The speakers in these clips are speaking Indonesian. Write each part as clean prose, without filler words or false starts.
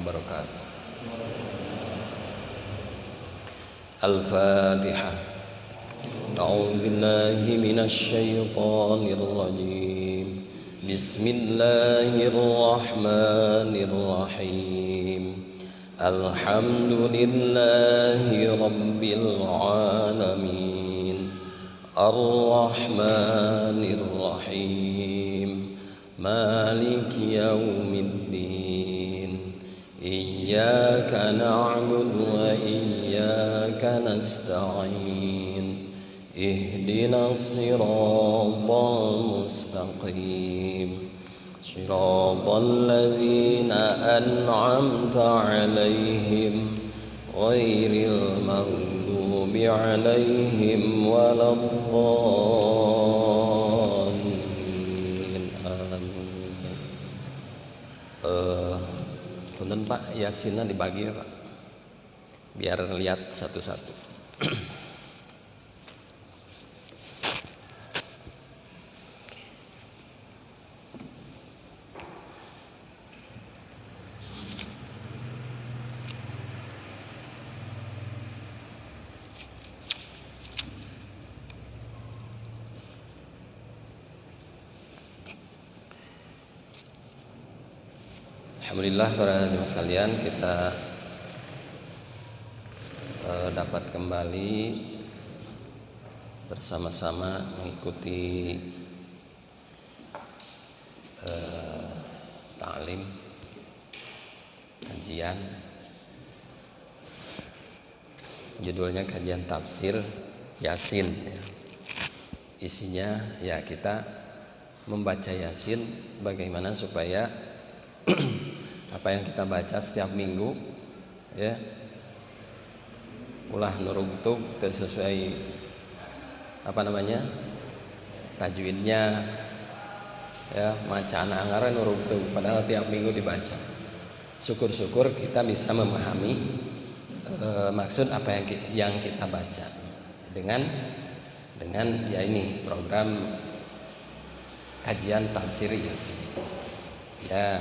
wabarakatuh. Al-Fatihah. A'udzu billahi minasy syaithanir rajim. Bismillahirrahmanirrahim. Alhamdulillahi rabbil alamin. Ar-Rahmanir Rahim. Maliki yaumiddin. Iyyaka na'budu wa iyyaka nasta'in. Ihdinas siratal mustaqim. Siratal ladzina an'amta 'alaihim ghairil maghdubi 'alaihim waladdallin. Amin. Punten Pak, Yasinnya dibagi ya Pak, biar lihat satu-satu. Alhamdulillah para jemaah sekalian, kita dapat kembali bersama-sama mengikuti ta'lim, kajian. Judulnya kajian tafsir Yasin. Isinya ya kita membaca Yasin bagaimana supaya apa yang kita baca setiap minggu ya ulah nurugtug sesuai tajwidnya ya, macaan anggaran nurugtug padahal tiap minggu dibaca. Syukur-syukur kita bisa memahami maksud apa yang kita baca dengan ya ini program kajian tafsir Yasin ya.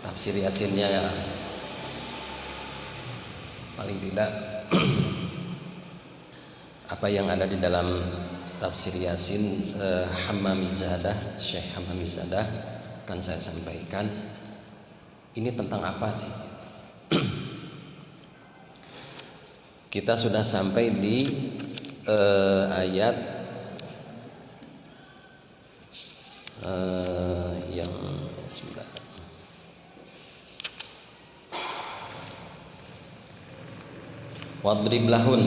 Tafsir Yasinnya ya, paling tidak apa yang ada di dalam tafsir Yasin Hammamizadah, Syekh Hammamizadah akan saya sampaikan. Ini tentang apa sih? Kita sudah sampai di ayat yang sebentar. Wadrib lahun,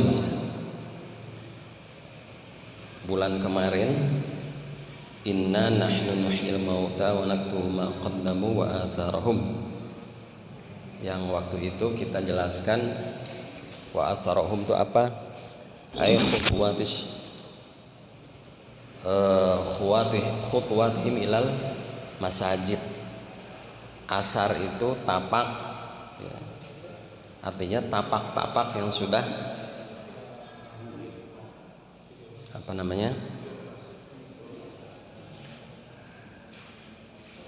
bulan kemarin, inna nahnu nuhyil mauta wa naktubu ma qaddamu wa atharahum. Yang waktu itu kita jelaskan wa atharahum itu apa? Ay khutwatihim ilal masajid. Athar itu tapak ya. Artinya tapak-tapak yang sudah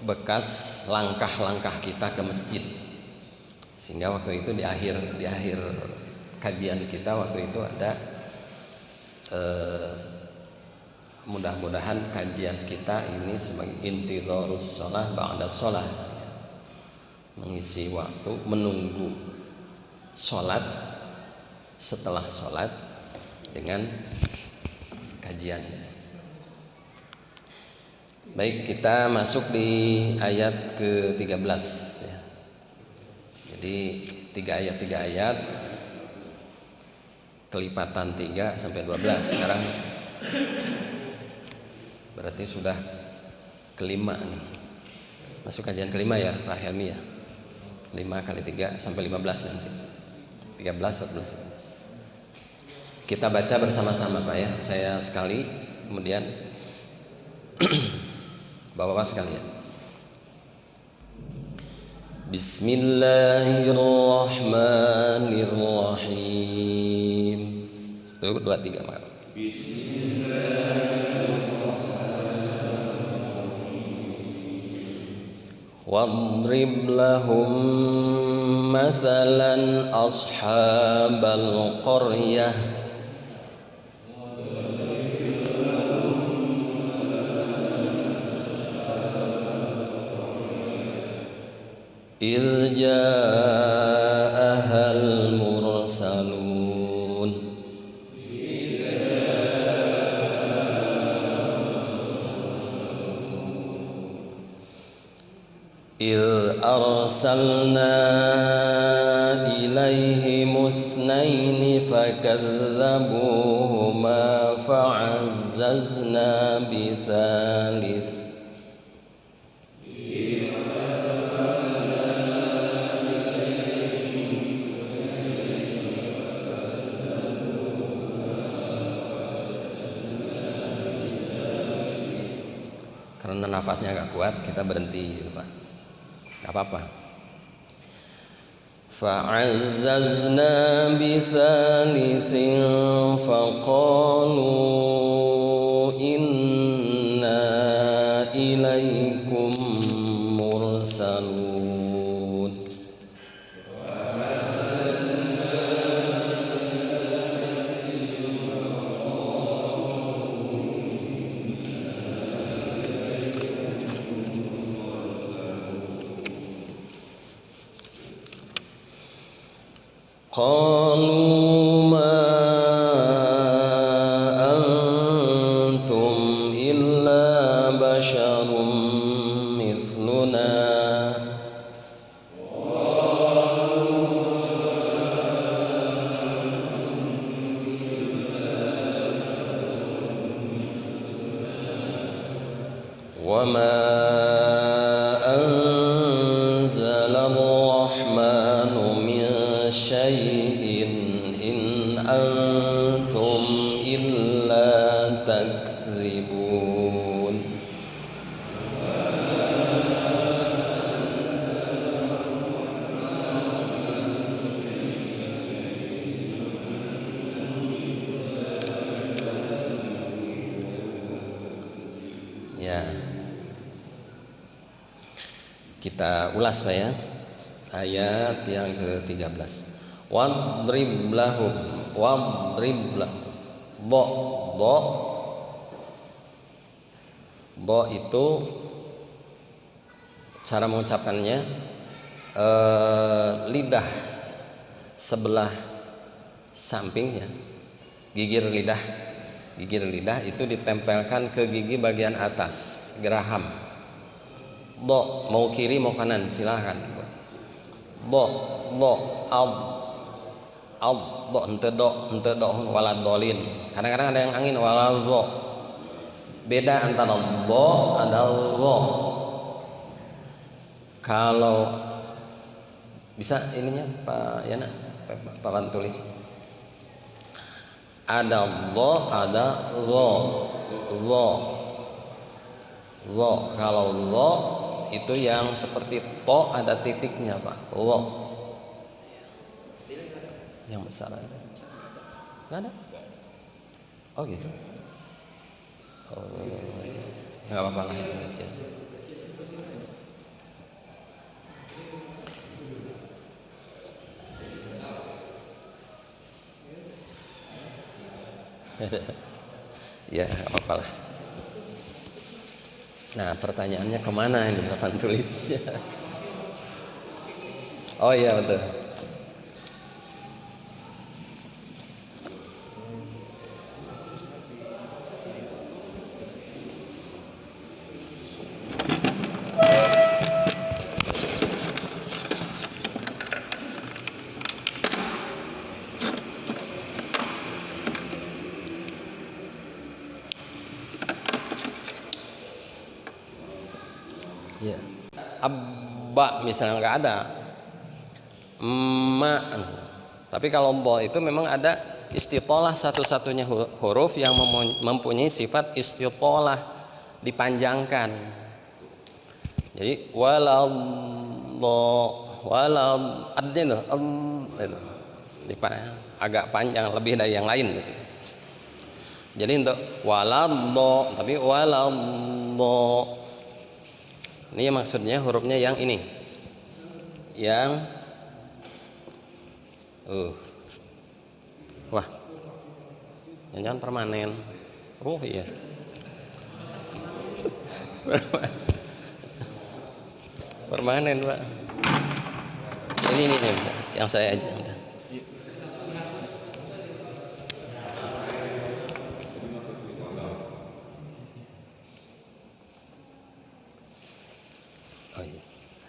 bekas langkah-langkah kita ke masjid. Sehingga waktu itu di akhir kajian kita waktu itu ada mudah-mudahan kajian kita ini sebagai intidharus shalah ba'da shalah ya. Mengisi waktu menunggu sholat setelah sholat dengan kajian. Baik, kita masuk di ayat ke-13 ya. Jadi 3 ayat kelipatan 3 sampai 12. Sekarang berarti sudah kelima nih. Masuk kajian kelima ya Pak Helmi ya. 5 kali 3 sampai 15 nanti. 13, 14, 15. Kita baca bersama-sama Pak ya. Saya sekali, kemudian Bapak-bapak sekalian. Bismillahirrahmanirrahim. 1, 2, 3 Pak. Bismillahirrahmanirrahim. واضرب لهم مثلا أصحاب القرية إذ جاءها المرسلون إذ أرسلنا إليهم اثنين فكذبوهما فعززنا بثالث karena nafasnya agak kuat kita berhenti gitu Pak, nggak apa-apa. Fa'azzazna bithalithin faqalu inna ilaikum mursalun. Qalu ma antum illa basyarum mithluna wa ma anzalar-rahmanu min syai'in in antum illa takdzibun. Ya, kita ulas Pak ya, ayat yang ke-13. Wadrib lahum, wadrib lahum. Bo itu cara mengucapkannya lidah sebelah samping ya, gigir lidah itu ditempelkan ke gigi bagian atas geraham. Bo mau kiri mau kanan silahkan. Bo do ente do walad dolin. Kadang-kadang ada yang angin walazo. Beda antara do ada zo. Kalau bisa ininya Pak Yana, Pak tulis. Ada do ada zo. Kalau zo itu yang seperti to ada titiknya Pak. Yang besar ada? Nggak ada? Oh gitu. Oh, nggak apa-apa lah yang kecil. Ya nggak apa-apa lah. Nah pertanyaannya kemana ini papan tulisnya? Oh iya betul. Ya. Abba misalnya nggak ada, ma. Tapi kalau bo itu memang ada istitolah, satu-satunya huruf yang mempunyai sifat istitolah, dipanjangkan. Jadi walau adnya itu agak panjang lebih dari yang lain gitu. Jadi untuk walau tapi walau Ini maksudnya hurufnya yang ini. Yang wah. Jangan permanen. Oh iya. Permanen, Pak. Ini yang saya aja. Oh iya.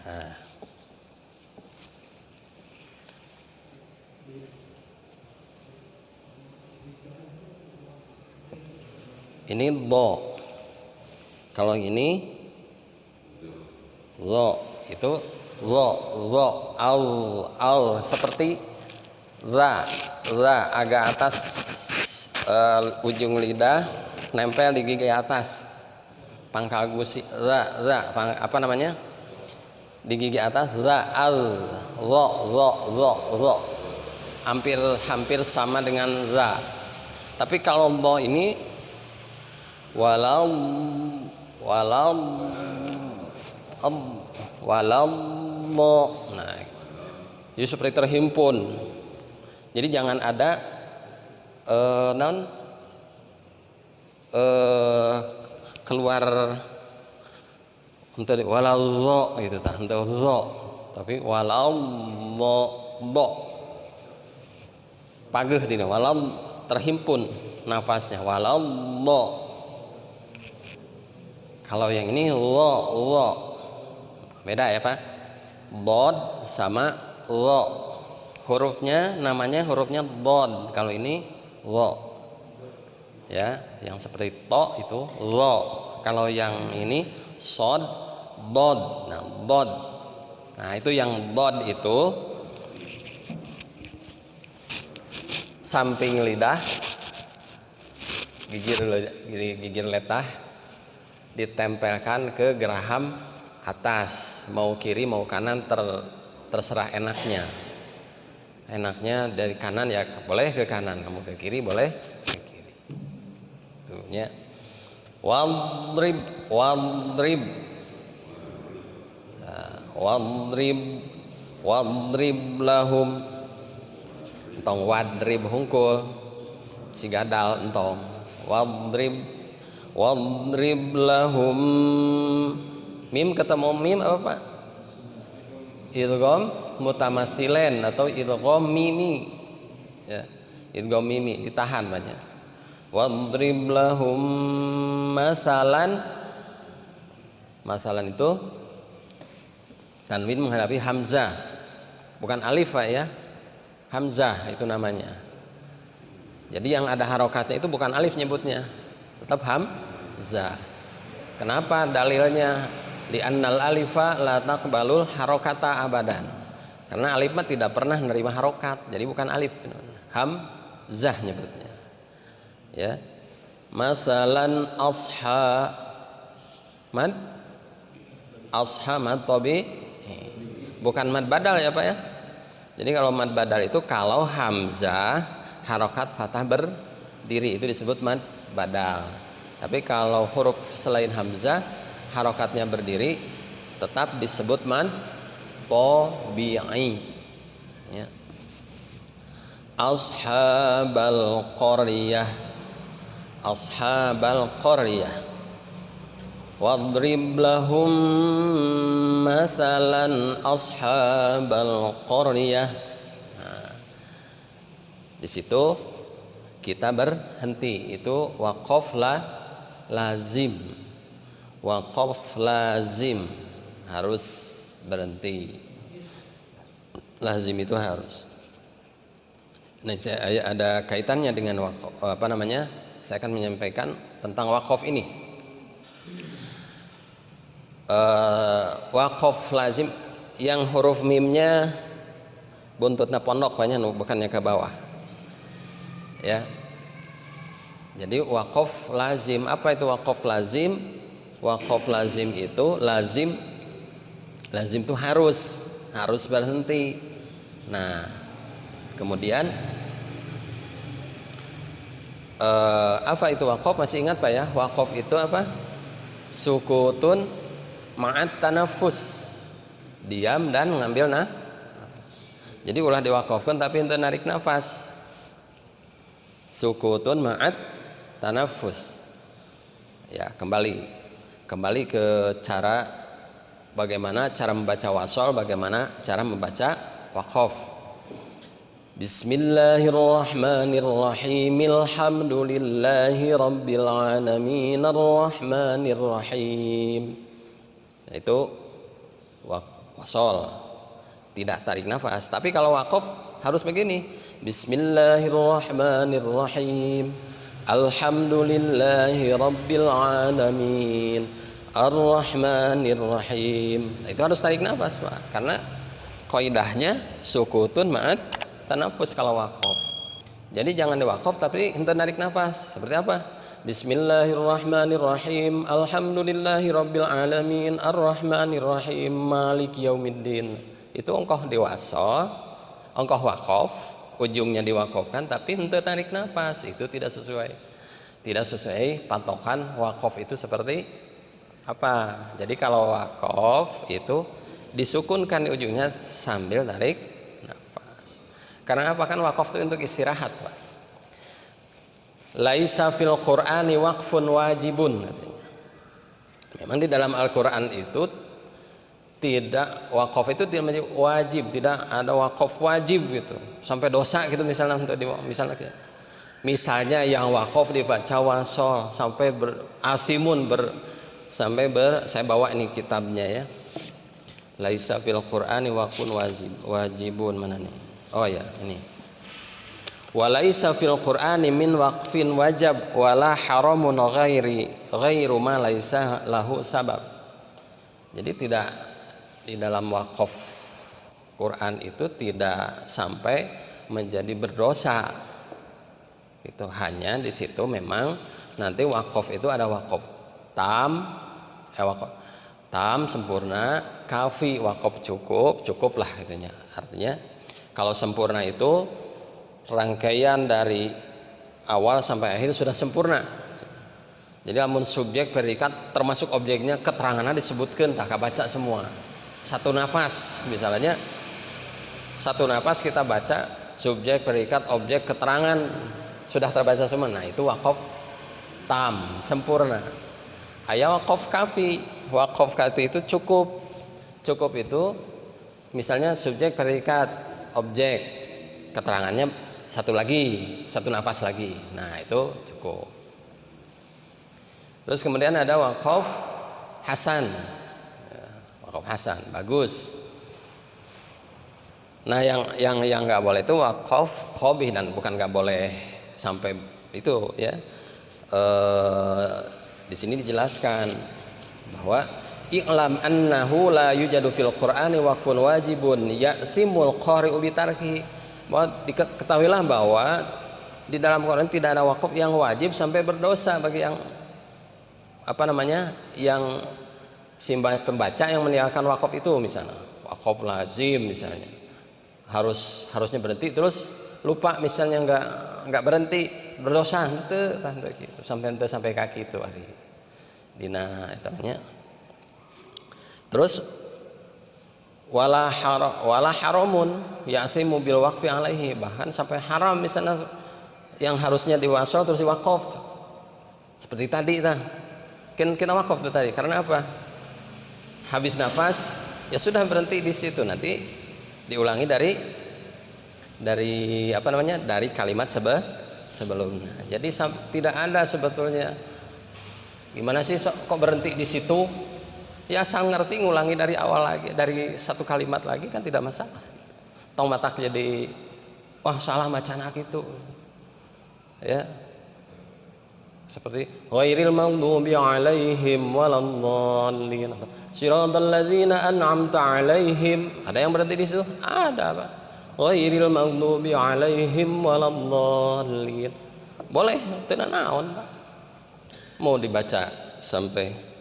Nah. Ini do. Kalau ini zo, itu zo al seperti za agak atas, ujung lidah nempel di gigi atas, pangkal gusi za apa namanya, di gigi atas za al zo hampir sama dengan za. Tapi kalau do ini walau mo, nah jadi seperti terhimpun. Jadi jangan ada keluar untuk walau zo gitu tah, untuk zo, tapi walau mo pageh tidak, walau terhimpun nafasnya, walau mo. Kalau yang ini lo beda ya Pak, bod sama lo, hurufnya namanya hurufnya bod. Kalau ini lo ya, yang seperti to itu lo. Kalau yang ini sod bod, nah bod, nah itu yang bod itu samping lidah, gigir letah ditempelkan ke geraham atas, mau kiri mau kanan terserah enaknya dari kanan ya boleh ke kanan, kamu ke kiri boleh ke kiri. Tuh ya. Wadrib lahum, entong wadrib hungkul si gadal entong wadrib lahum, mim ketemu mim apa Pak? Idgham mutamatsilen atau idgham mimi ya, idgham mimi ditahan banyak. Wadrib lahum masalan itu tanwin menghadapi hamzah, bukan alif Pak ya, hamzah itu namanya. Jadi yang ada harokatnya itu bukan alif nyebutnya, tetap hamzah. Kenapa dalilnya? Di annal alifa la taqbalul harokata abadan. Karena alif mah tidak pernah menerima harokat, jadi bukan alif, hamzah nyebutnya. Ya. Masalan mad tobi, bukan mad badal ya Pak ya. Jadi kalau mad badal itu kalau hamzah harokat fathah berdiri itu disebut mad badal. Tapi kalau huruf selain hamzah harokatnya berdiri tetap disebut mad tabi'i ya. Ashabal qaryah wadrib lahum masalan ashabal qaryah. Nah, di situ kita berhenti, itu waqaf lazim. Waqaf lazim harus berhenti. Lazim itu harus. Nah, ada kaitannya dengan waqaf, saya akan menyampaikan tentang waqaf ini. Waqaf lazim yang huruf mimnya buntutnya pondok banyak, bukannya ke bawah. Ya. Jadi waqaf lazim, apa itu waqaf lazim? Waqaf lazim itu lazim itu harus berhenti. Nah, kemudian apa itu waqaf? Masih ingat Pak ya? Waqaf itu apa? Sukutun ma'at tanafus, diam dan mengambil nafas. Jadi ulah diwakafkan tapi ente narik nafas. Sukutun ma'at tanafus. Ya, kembali ke cara bagaimana cara membaca wasol, bagaimana cara membaca waqaf. Bismillahirrahmanirrahim. Alhamdulillahi rabbil alamin arrahmanirrahim. Itu wasol, tidak tarik nafas. Tapi kalau waqaf harus begini. Bismillahirrahmanirrahim. Alhamdulillahi rabbil alamin arrahmanirrahim. Itu harus tarik nafas, Pak. Karena kaidahnya sukutun ma'at tanafus kalau waqaf. Jadi jangan diwaqaf tapi ente narik nafas. Seperti apa? Bismillahirrahmanirrahim. Alhamdulillahi rabbil alamin arrahmanirrahim maliki yaumiddin. Itu ongkoh diwaso, ongkoh waqaf, ujungnya diwaqafkan tapi ente tarik nafas. Itu tidak sesuai. Tidak sesuai patokan waqaf itu seperti apa? Jadi kalau waqaf itu disukunkan di ujungnya sambil tarik. Karena apa? Kan wakaf itu untuk istirahat, Pak. Laisa fil Qur'ani waqfun wajibun katanya. Memang di dalam Al-Qur'an itu tidak wakaf itu tidak wajib, tidak ada wakaf wajib gitu. Sampai dosa gitu misalnya untuk misalnya yang wakaf dibaca wasol sampai saya bawa ini kitabnya ya. Laisa fil Qur'ani waqfun wajibun mana nih? Oh ya, ini. Walaisa fil Qur'ani min waqfin wajab wala haramun ghairu ma laisa lahu sabab. Jadi tidak di dalam waqaf Quran itu tidak sampai menjadi berdosa. Itu hanya di situ memang nanti waqaf itu ada waqaf tam sempurna, kafi waqaf cukuplah itunya. Artinya kalau sempurna itu rangkaian dari awal sampai akhir sudah sempurna. Jadi amun subjek predikat termasuk objeknya keterangannya disebutkan tak baca semua. Satu nafas misalnya, satu nafas kita baca subjek predikat objek keterangan sudah terbaca semua. Nah itu waqaf tam sempurna. Aya waqaf kafi itu cukup itu misalnya subjek predikat objek keterangannya satu nafas lagi. Nah itu cukup. Terus kemudian ada waqaf hasan. Waqaf hasan bagus. Nah yang nggak boleh itu waqaf qabih, dan bukan nggak boleh sampai itu ya. Di sini dijelaskan bahwa i'lam annahu la yujadu fil Qur'ani waqfun wajibun ya'simul qari'u bitarki. Bahwa diketahuilah bahwa di dalam Quran tidak ada waqaf yang wajib sampai berdosa bagi yang yang pembaca yang meninggalkan waqaf itu. Misalnya waqaf lazim misalnya harusnya berhenti terus lupa misalnya enggak berhenti berdosa henteu gitu sampai kaki itu hari dina etamanya. Terus wala haramun ya'simu bil waqfi alaihi, bahkan sampai haram misalnya yang harusnya diwasol terus diwaqaf. Seperti tadi kita waqaf tuh tadi karena apa? Habis nafas ya sudah berhenti di situ, nanti diulangi dari kalimat sebelumnya. Jadi tidak ada sebetulnya gimana sih kok berhenti di situ? Ya asal ngerti ngulangi dari awal lagi, dari satu kalimat lagi kan tidak masalah. Tong matak jadi salah macana gitu. Ya. Seperti ghairil maghdubi 'alaihim waladdallin. Shiratal ladzina an'amta 'alaihim. Ada yang berhenti di situ? Ada, Pak. Ghairil maghdubi 'alaihim waladdallin. Boleh, teu naon, Pak. Mau dibaca sampai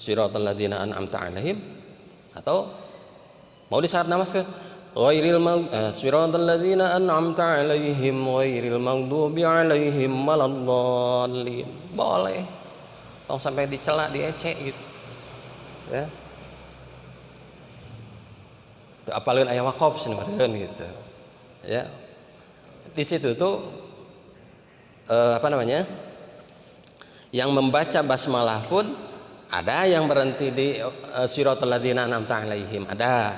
Shiratal ladzina an'amta 'alaihim atau mau di saat nafas ke Shiratal ladzina an'amta 'alaihim ghairil maghdubi 'alaihim waladdallin. Boleh. Tong sampai dicela, diecek gitu. Ya. Tuh apalun aya waqaf sebenarnya gitu. Ya. Di situ tuh yang membaca basmalah pun ada yang berhenti di siratal ladzina an'amta 'alaihim, ada.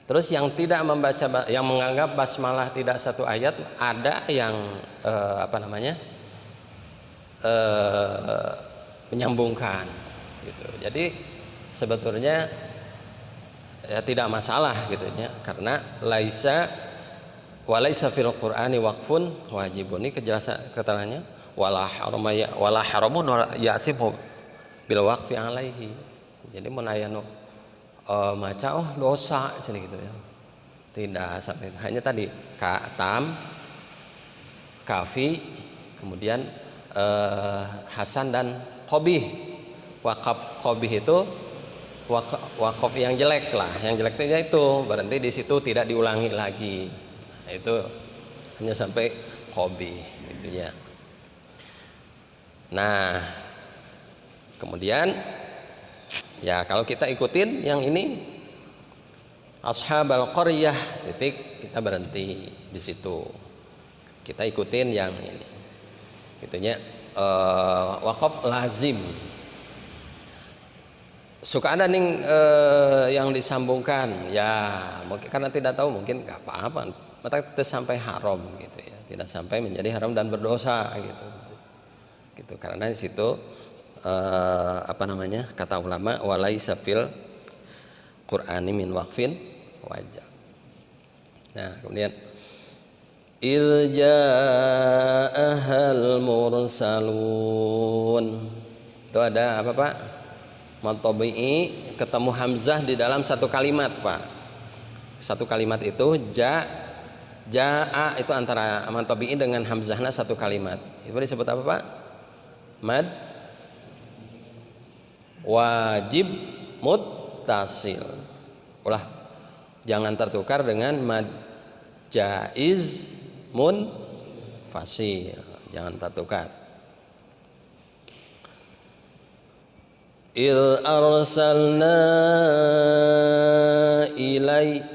Terus yang tidak membaca, yang menganggap basmalah tidak satu ayat, ada yang menyambungkan gitu. Jadi sebetulnya ya tidak masalah gitu ya, karena walaisa fil qur'ani waqfun wajibun, ini kejelasan keterangannya wala haramun ya'simu bil waqfi alaihi. Jadi mun aya nu maca dosa cenah gitu ya. Tidak sampai, hanya tadi tam, kafi, kemudian hasan dan qabih. Waqaf qabih itu waqaf yang jelek lah, yang jelek itu berarti di situ tidak diulangi lagi. Nah, itu hanya sampai qabih gitu ya. Nah, kemudian ya kalau kita ikutin yang ini ashabal qaryah titik, kita berhenti di situ. Kita ikutin yang ini. Gitunya waqaf lazim. Suka ada nih yang disambungkan ya, mungkin karena tidak tahu, mungkin nggak apa-apa, maka tidak sampai haram gitu ya, tidak sampai menjadi haram dan berdosa gitu karena di situ kata ulama walaisa fil qur'ani min waqfin wajib. Nah kemudian Ja'ahal mursalun, itu ada apa Pak? Matobi'i ketemu hamzah di dalam satu kalimat Pak. Satu kalimat itu ja'a itu antara matobi'i dengan hamzahnya satu kalimat. Itu disebut apa Pak? Mad wajib muttasil. Ulah, jangan tertukar dengan mad jaiz munfasil, jangan tertukar. Il arsalna ilai.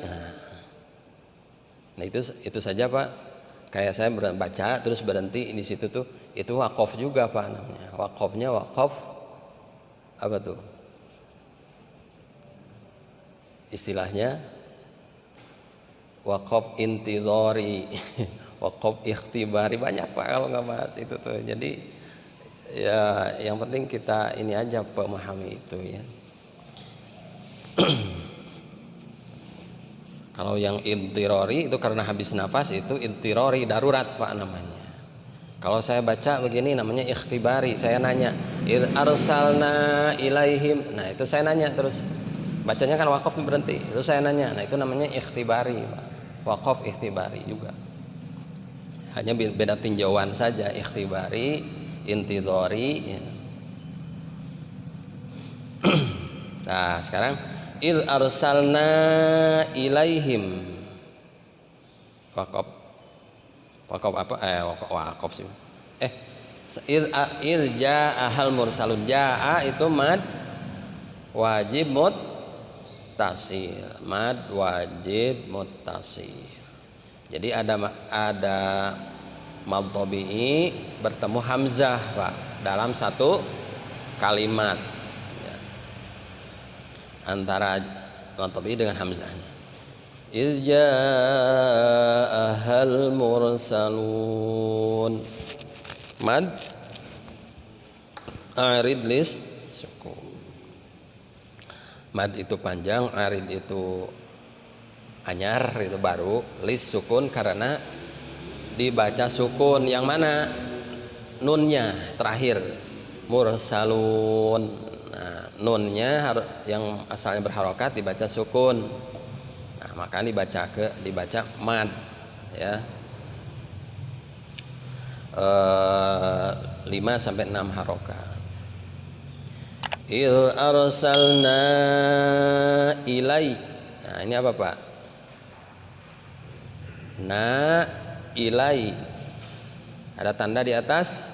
Nah itu saja Pak. Kayak saya baca terus berhenti di situ tuh, itu waqaf juga Pak namanya. Waqafnya waqaf apa tuh? Istilahnya waqaf intidhari, waqaf ikhtibari, banyak Pak kalau nggak bahas itu tuh. Jadi ya yang penting kita ini aja memahami itu ya. Kalau yang intirori itu karena habis nafas, itu intirori darurat Pak namanya. Kalau saya baca begini namanya ikhtibari, saya nanya arsalna ilaihim, nah itu saya nanya terus, bacanya kan waqaf berhenti, itu saya nanya, nah itu namanya ikhtibari Pak. Waqaf ikhtibari juga, hanya beda tinjauan saja, ikhtibari intidhari ya. Nah sekarang id arsalna ilaihim, waqaf apa waqaf sih id ja'ahal mursalun, ja'a itu mad wajib muttasil, mad wajib muttasil. Jadi ada mad tabi'i bertemu hamzah Pak dalam satu kalimat ya. Antara mad tabi'i dengan hamzahnya. Iz ja'ahal mursalun, mad arid lis sukun. Mad itu panjang, arid itu anyar, itu baru, lis sukun karena dibaca sukun. Yang mana? Nunnya terakhir, mursalun. Nah, nunnya yang asalnya berharokat dibaca sukun. Nah, maka dibaca mad ya. 5 sampai 6 harokat. Il arsalna ilai. Nah, ini apa Pak? Na ilai, ada tanda di atas,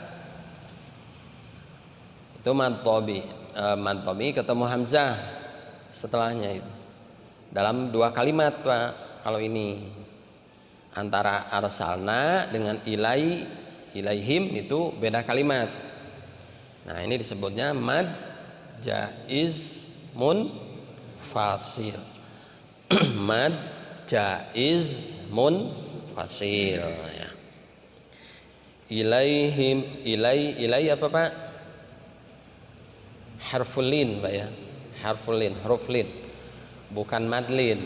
itu mad tabi, mad tabii ketemu hamzah setelahnya itu. Dalam 2 kalimat Pak, kalau ini antara arsalna dengan ilaihim itu beda kalimat. Nah, ini disebutnya mad jaiz munfasil. Mad jaiz munfasil ya. Ilaihim, ilai apa Pak? Harful lin Pak ya. Harful lin, huruf lin. Bukan madlin.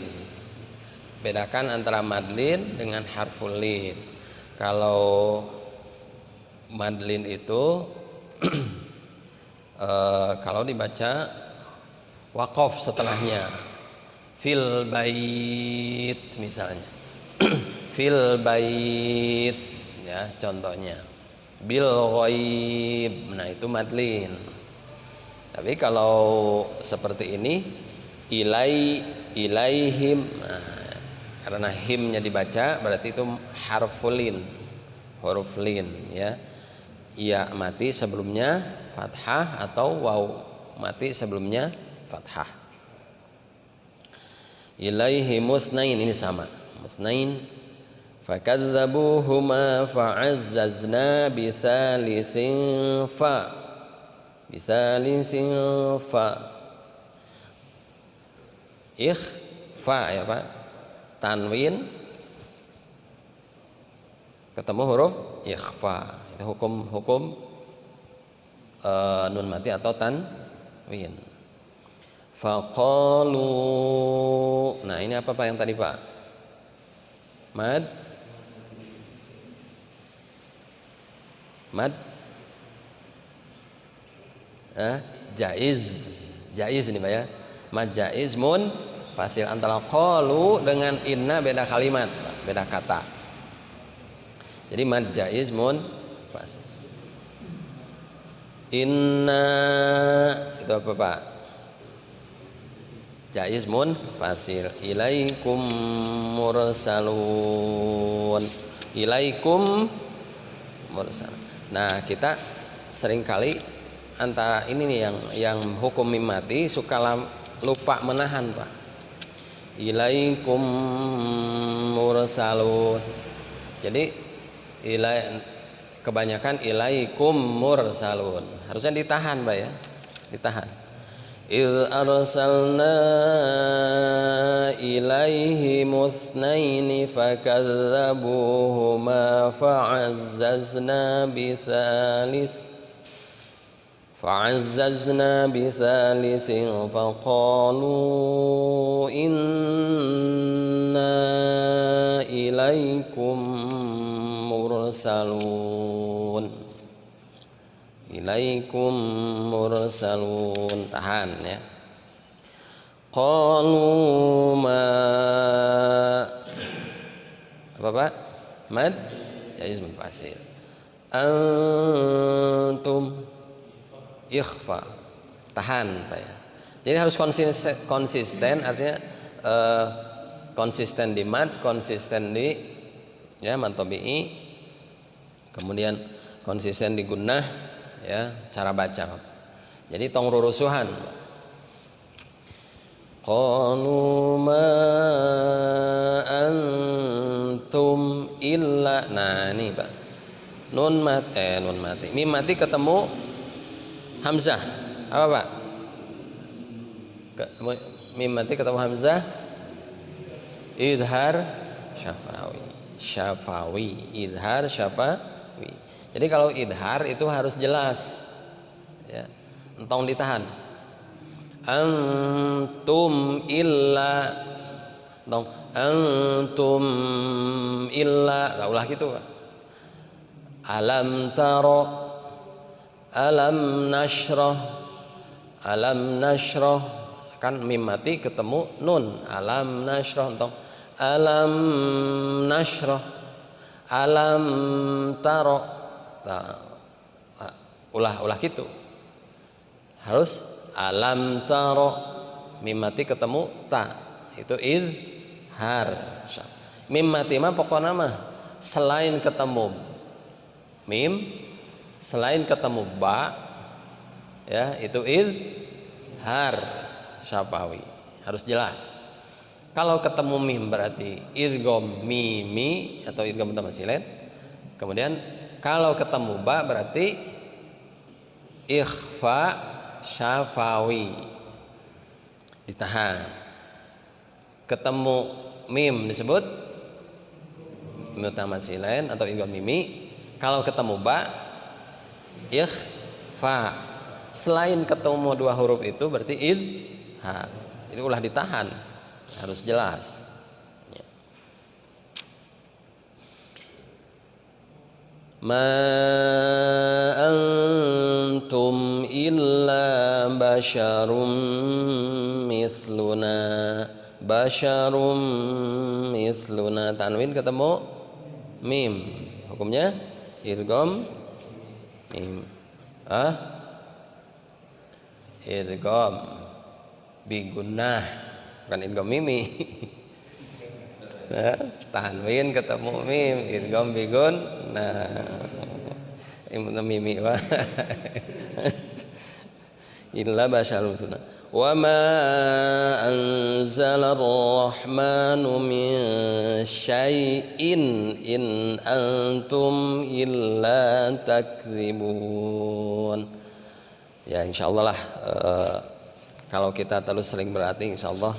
Bedakan antara madlin dengan harful lin. Kalau madlin itu kalau dibaca waqaf setelahnya, fil bait misalnya. Fil bait ya contohnya. Bil ghaib. Nah, itu madlin. Tapi kalau seperti ini ilaihim, nah, karena himnya dibaca berarti itu harfulin, huruf lin ya. Ya mati sebelumnya fathah atau waw mati sebelumnya fathah. Ilaihi musnain, ini sama musnain. Fakadzabuhuma fa'azzazna bisalisin fa ikhfa ya Pak, tanwin ketemu huruf ikhfa, itu hukum nun mati atau tanwin. Faqalu, nah ini apa Pak yang tadi Pak? Mad jaiz ini Pak ya. Mad jaiz munfasil, antara qalu dengan inna beda kalimat, beda kata. Jadi mad jaiz munfasil. Inna itu apa Pak? Jaiz munfasil. Ilaikum mursalun. Ilaikum mursalun. Nah, kita seringkali antara ini nih yang hukum mim mati suka lupa menahan Pak. Ilaikum mursalun. Jadi kebanyakan ilaikum mursalun. Harusnya ditahan Pak ya. Ditahan. Idz arsalna ilaihi musnaini fakadzabuhuma fa'azzazna bisalisin faqalu inna ilaikum mursalun. Ilaikum mursalun, tahan ya. Qalu ma apa Pak? Mad jaiz munfasil. Antum ikhfa, tahan Pak ya. Jadi harus konsisten artinya konsisten di mad, konsisten di ya mad tabii, kemudian konsisten di gunnah ya, cara baca. Jadi tong rurusuhan. Qalu ma antum illa, nah ini Pak, nun mati mim mati ketemu hamzah apa Pak? Mim mati ketemu hamzah idhar syafawi idhar syafawi. Jadi kalau idhar itu harus jelas ya, entong ditahan. Antum illa, entong antum illa, tak ulah gitu Pak. Alam taro, alam nashrah, kan mim mati ketemu nun, alam nashrah, entong alam nashrah, alam taro. Ulah gitu. Harus alam taro, mim mati ketemu ta, itu idhar. Mim mati mah pokoknya mah selain ketemu mim, selain ketemu ba ya, itu izhar syafawi, harus jelas. Kalau ketemu mim berarti idgham mimi atau idgham mutamatsilin. Kemudian kalau ketemu ba berarti ikhfa syafawi, ditahan. Ketemu mim disebut mutamatsilin atau idgham mimi. Kalau ketemu ba ikhfa. Selain ketemu dua huruf itu berarti izhar. Jadi ulah ditahan, harus jelas. Ma antum illa basyarum mithluna. Basyarum mithluna, tanwin ketemu mim, hukumnya idgham mim. Idgham bigunnah, bukan idgham mimi. Tanwin ketemu mim, idgham bigunnah. Mimi wa illa basyarum mithluna. Wa ma anzala ar-rahmanu min syai'in in antum illa takdzibun. Ya insyaallah lah, kalau kita terus sering berlatih insyaallah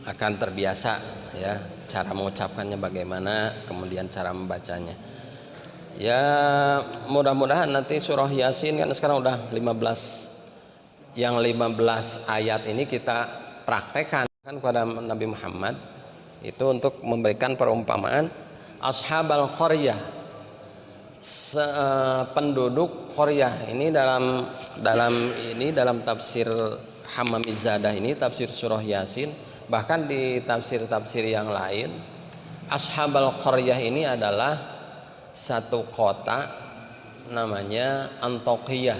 akan terbiasa ya, cara mengucapkannya bagaimana, kemudian cara membacanya. Ya mudah-mudahan nanti surah Yasin kan sekarang udah 15, yang 15 ayat ini kita praktekkan kan kepada Nabi Muhammad itu untuk memberikan perumpamaan ashabal qaryah, penduduk Qaryah. Ini dalam tafsir Hammamizadah ini, tafsir surah Yasin, bahkan di tafsir-tafsir yang lain ashabal qaryah ini adalah satu kota namanya Antokiyah.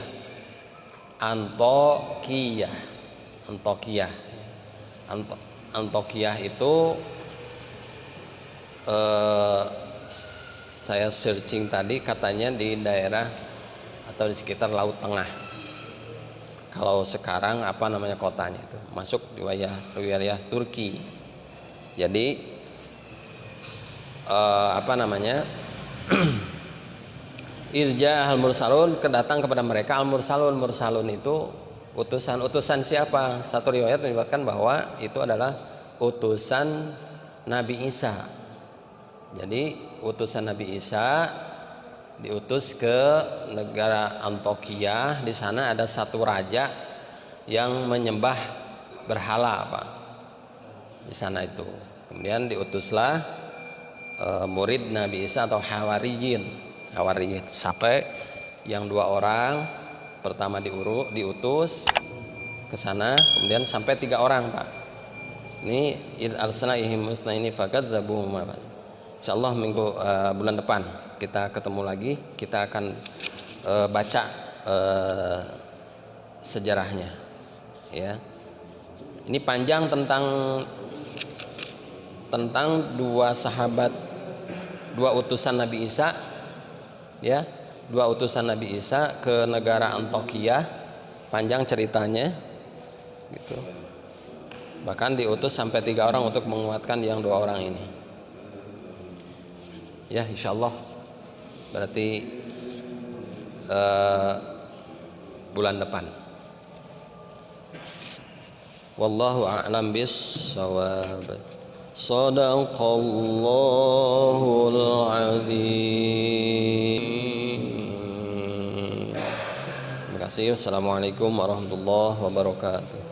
Antokiyah itu saya searching tadi katanya di daerah atau di sekitar Laut Tengah. Kalau sekarang apa namanya kotanya itu masuk di wilayah Turki. Jadi Irja al-mursalun, kedatang kepada mereka al-mursalun. Mursalun itu utusan siapa? Satu riwayat menyebutkan bahwa itu adalah utusan Nabi Isa. Jadi utusan Nabi Isa diutus ke negara Antokiyah. Di sana ada satu raja yang menyembah berhala di sana itu. Kemudian diutuslah murid Nabi Isa atau hawariyin sampai yang 2 orang pertama diutus ke sana, kemudian sampai 3 orang Pak. Ini arsalna ilaihim musnaini fakadzabuhuma. Insyaallah bulan depan kita ketemu lagi, kita akan baca sejarahnya ya. Ini panjang tentang 2 sahabat, 2 utusan Nabi Isa ya, 2 utusan Nabi Isa ke negara Antokiyah, panjang ceritanya gitu. Bahkan diutus sampai 3 orang untuk menguatkan yang 2 orang ini. Ya insyaallah berarti bulan depan. Wallahu a'lam bis-shawab. Shadaqallahul azim. Terima kasih. Assalamualaikum warahmatullahi wabarakatuh.